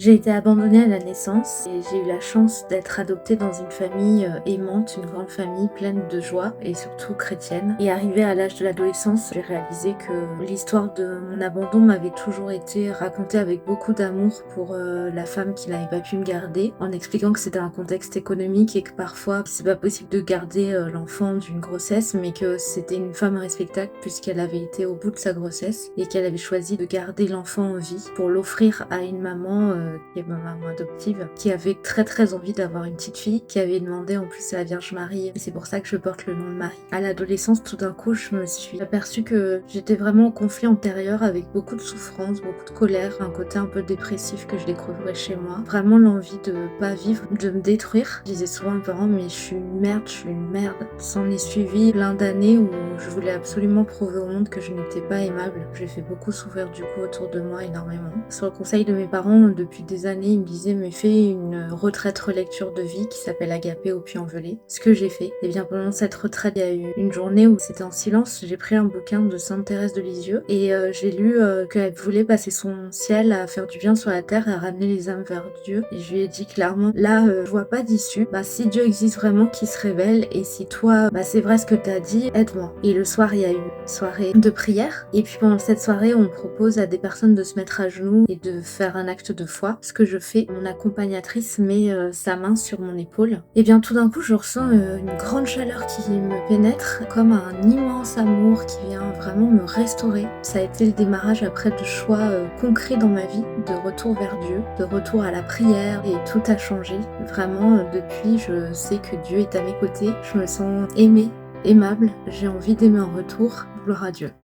J'ai été abandonnée à la naissance et j'ai eu la chance d'être adoptée dans une famille aimante, une grande famille pleine de joie et surtout chrétienne. Et arrivée à l'âge de l'adolescence, j'ai réalisé que l'histoire de mon abandon m'avait toujours été racontée avec beaucoup d'amour pour la femme qui n'avait pas pu me garder, en expliquant que c'était un contexte économique et que parfois c'est pas possible de garder l'enfant d'une grossesse, mais que c'était une femme respectable puisqu'elle avait été au bout de sa grossesse et qu'elle avait choisi de garder l'enfant en vie pour l'offrir à une maman qui est ma maman adoptive, qui avait très envie d'avoir une petite fille, qui avait demandé en plus à la Vierge Marie, et c'est pour ça que je porte le nom de Marie. À l'adolescence, tout d'un coup, je me suis aperçue que j'étais vraiment en conflit intérieur avec beaucoup de souffrance, beaucoup de colère, un côté un peu dépressif que je découvrais chez moi. Vraiment l'envie de pas vivre, de me détruire. Je disais souvent à mes parents, mais je suis une merde, je suis une merde. S'en est suivi plein d'années où je voulais absolument prouver au monde que je n'étais pas aimable. J'ai fait beaucoup souffrir du coup autour de moi énormément. Sur le conseil de mes parents, depuis des années, ils me disaient mais fais une retraite relecture de vie qui s'appelle Agapé au Puy-en-Velay. Ce que j'ai fait. Et bien pendant cette retraite, il y a eu une journée où c'était en silence. J'ai pris un bouquin de Sainte Thérèse de Lisieux et j'ai lu qu'elle voulait passer son ciel à faire du bien sur la terre et à ramener les âmes vers Dieu. Et je lui ai dit clairement, là, je vois pas d'issue. Si Dieu existe vraiment, qu'il se révèle, et si toi, c'est vrai ce que t'as dit, aide-moi. Et le soir, il y a eu une soirée de prière. Et puis pendant cette soirée, on propose à des personnes de se mettre à genoux et de faire un acte de foi. Ce que je fais, mon accompagnatrice met sa main sur mon épaule. Et bien tout d'un coup, je ressens une grande chaleur qui me pénètre, comme un immense amour qui vient vraiment me restaurer. Ça a été le démarrage après de choix concrets dans ma vie, de retour vers Dieu, de retour à la prière, et tout a changé. Vraiment, depuis, je sais que Dieu est à mes côtés. Je me sens aimée, aimable. J'ai envie d'aimer en retour. Gloire à Dieu.